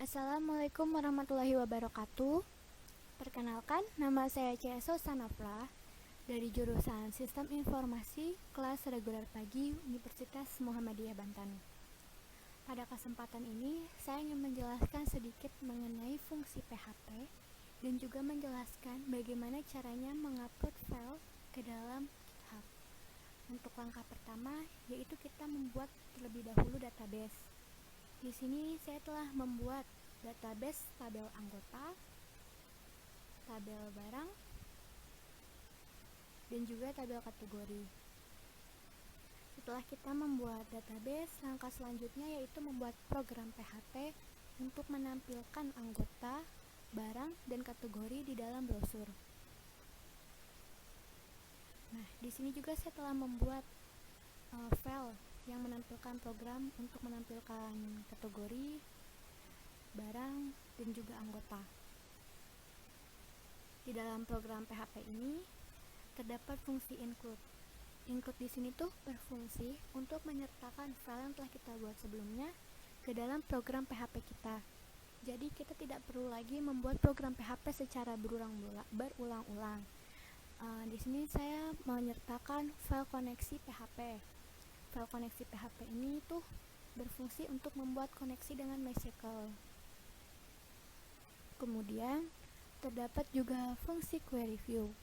Assalamualaikum warahmatullahi wabarakatuh. Perkenalkan, nama saya CSO Sanafla dari jurusan Sistem Informasi kelas reguler pagi Universitas Muhammadiyah Banten. Pada kesempatan ini, saya ingin menjelaskan sedikit mengenai fungsi PHP dan juga menjelaskan bagaimana caranya mengupload file ke dalam GitHub. Untuk langkah pertama, yaitu kita membuat terlebih dahulu database. Di sini saya telah membuat database tabel anggota, tabel barang, dan juga tabel kategori. Setelah kita membuat database, langkah selanjutnya yaitu membuat program PHP untuk menampilkan anggota, barang, dan kategori di dalam brosur. Nah, di sini juga saya telah membuat file yang menampilkan program untuk menampilkan kategori, barang, dan juga anggota. Di dalam program PHP ini terdapat fungsi include. Include di sini tuh berfungsi untuk menyertakan file yang telah kita buat sebelumnya ke dalam program PHP kita. Jadi kita tidak perlu lagi membuat program PHP secara berulang-ulang. Di sini saya menyertakan file koneksi PHP. File koneksi PHP ini tuh berfungsi untuk membuat koneksi dengan MySQL. Kemudian terdapat juga fungsi query view.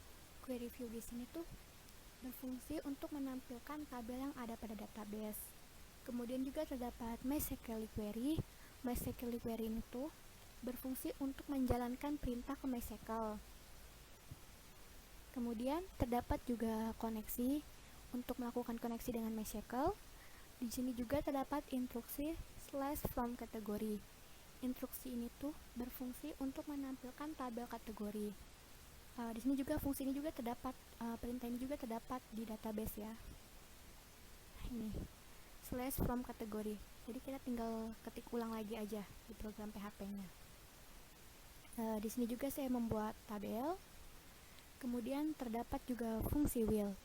Query view di sini tuh berfungsi untuk menampilkan tabel yang ada pada database. Kemudian juga terdapat MySQL query. MySQL query ini tuh berfungsi untuk menjalankan perintah ke MySQL. Kemudian terdapat juga koneksi untuk melakukan koneksi dengan MySQL. Di sini juga terdapat instruksi /from kategori. Instruksi ini tuh berfungsi untuk menampilkan tabel kategori. Di sini juga fungsi ini juga terdapat, perintah ini juga terdapat di database ya. Ini /from kategori. Jadi kita tinggal ketik ulang lagi aja di program PHP-nya. Di sini juga saya membuat tabel. Kemudian terdapat juga fungsi will.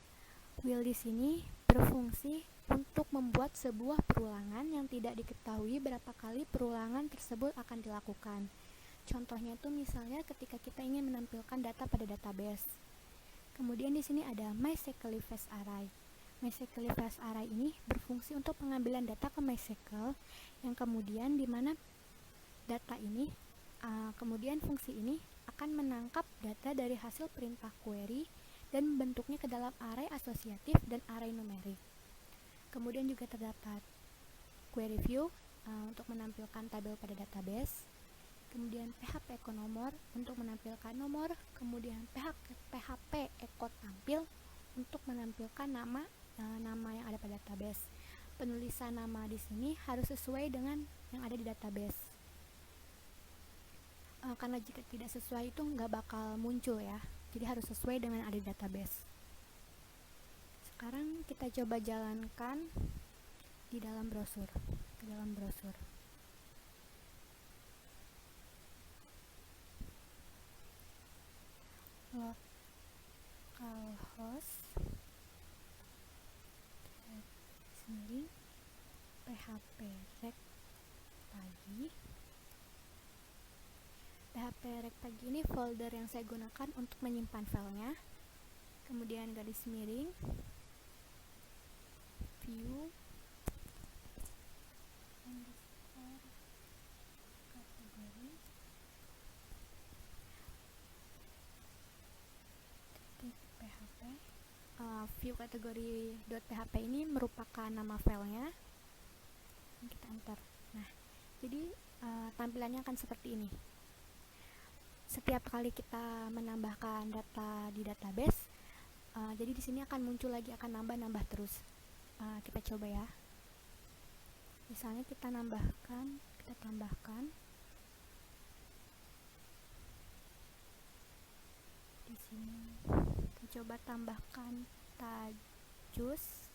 Will di sini berfungsi untuk membuat sebuah perulangan yang tidak diketahui berapa kali perulangan tersebut akan dilakukan. Contohnya itu misalnya ketika kita ingin menampilkan data pada database. Kemudian di sini ada MySQL fetch array. MySQL fetch array ini berfungsi untuk pengambilan data ke MySQL yang kemudian di mana data ini kemudian fungsi ini akan menangkap data dari hasil perintah query dan membentuknya ke dalam array asosiatif dan array numerik. Kemudian juga terdapat query view untuk menampilkan tabel pada database. Kemudian PHP echo nomor untuk menampilkan nomor. Kemudian PHP echo tampil untuk menampilkan nama yang ada pada database. Penulisan nama di sini harus sesuai dengan yang ada di database. Karena jika tidak sesuai itu nggak bakal muncul ya. Jadi harus sesuai dengan ada di database. Sekarang kita coba jalankan di dalam brosur. Ke dalam brosur. Localhost sini PHP rek pagi. PHP rek pagi ini folder yang saya gunakan untuk menyimpan filenya. Kemudian garis miring view kategori .php. View kategori .php ini merupakan nama filenya. Kita enter. Nah, jadi tampilannya akan seperti ini. Setiap kali kita menambahkan data di database, jadi di sini akan muncul lagi, akan nambah terus. Kita coba ya. Misalnya kita tambahkan di sini. Kita coba tambahkan tajus.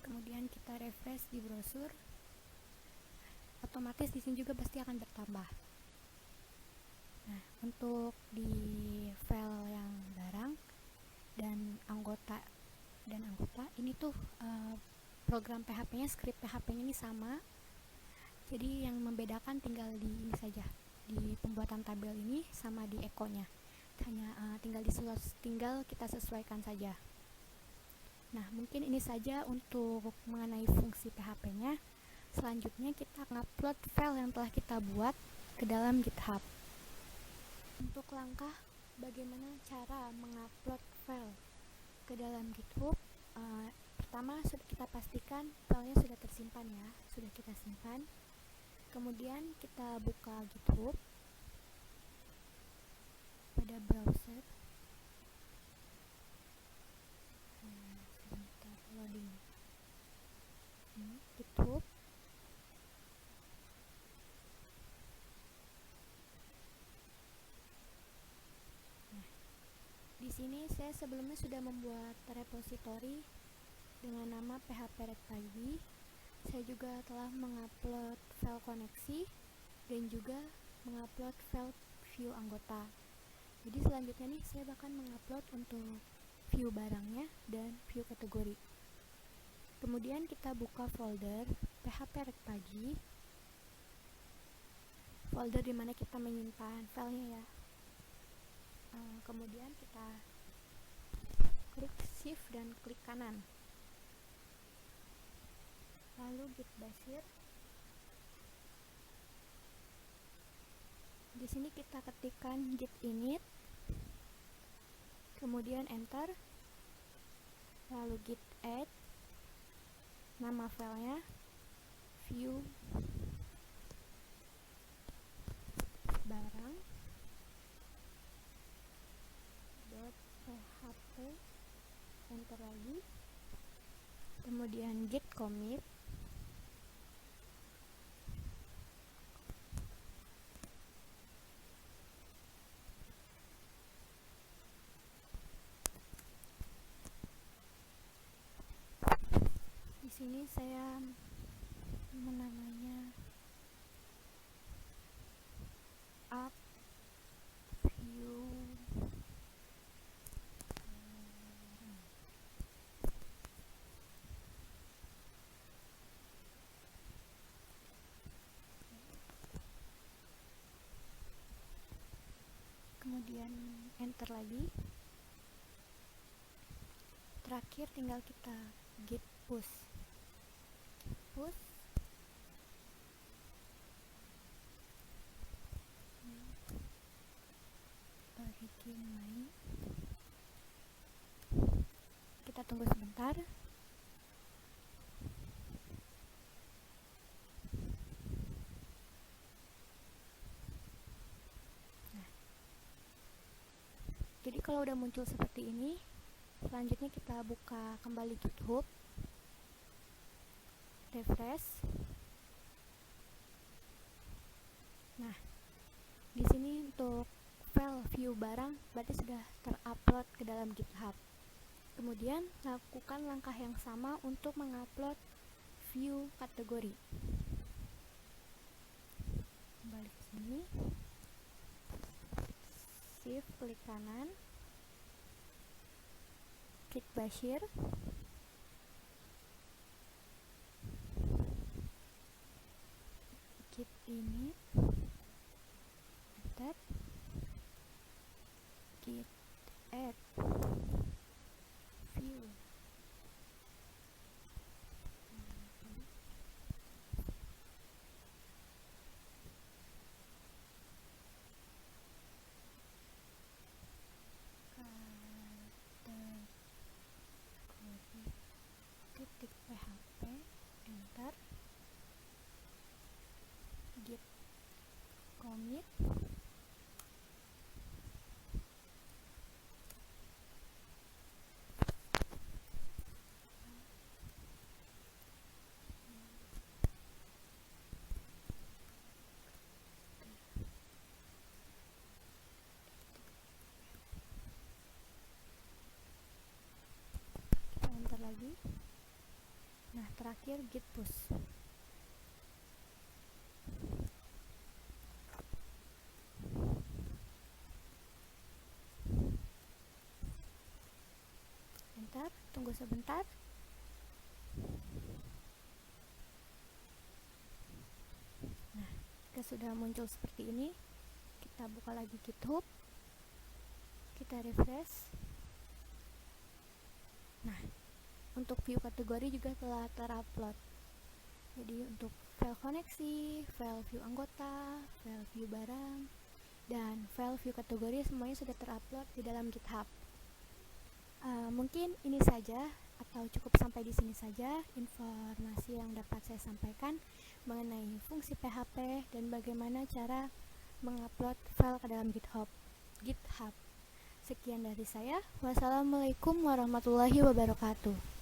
Kemudian kita refresh di brosur. Otomatis di sini juga pasti akan bertambah. Nah, untuk di file yang barang dan anggota ini tuh program PHP-nya, script PHP-nya ini sama. Jadi yang membedakan tinggal di ini saja, di pembuatan tabel ini sama di echo-nya. Hanya tinggal kita sesuaikan saja. Nah, mungkin ini saja untuk mengenai fungsi PHP-nya. Selanjutnya kita ngupload file yang telah kita buat ke dalam GitHub. Untuk langkah bagaimana cara mengupload file ke dalam GitHub, pertama kita pastikan filenya sudah tersimpan ya, sudah kita simpan. Kemudian kita buka GitHub pada browser. Sebentar loading. Ini GitHub. Di sini saya sebelumnya sudah membuat repository dengan nama PHP Red Pagi. Saya juga telah mengupload file koneksi dan juga mengupload file view anggota. Jadi selanjutnya nih saya bahkan mengupload untuk view barangnya dan view kategori. Kemudian kita buka folder PHP Red Pagi, folder dimana kita menyimpan filenya ya. Kemudian kita klik shift dan klik kanan, lalu git bashir. Di sini kita ketikkan git init, kemudian enter, lalu git add, nama filenya view barang .php, enter lagi, kemudian git commit, di sini saya menamanya up view kemudian enter lagi. Terakhir tinggal kita git push origin main. Kita tunggu sebentar. Jadi kalau udah muncul seperti ini, selanjutnya kita buka kembali GitHub, refresh. Nah, di sini untuk file view barang berarti sudah terupload ke dalam GitHub. Kemudian lakukan langkah yang sama untuk mengupload view kategori. Kembali ke sini, shift klik kanan, git bashir, git init, enter, git add view. Titik PHP, enter, git commit, kita enter lagi. Nah, terakhir git push. tunggu sebentar. Nah, jika sudah muncul seperti ini, kita buka lagi GitHub, kita refresh. Nah, untuk view kategori juga telah terupload. Jadi untuk file koneksi, file view anggota, file view barang, dan file view kategori semuanya sudah terupload di dalam GitHub. Mungkin ini saja atau cukup sampai di sini saja informasi yang dapat saya sampaikan mengenai fungsi PHP dan bagaimana cara mengupload file ke dalam GitHub. Sekian dari saya. Wassalamualaikum warahmatullahi wabarakatuh.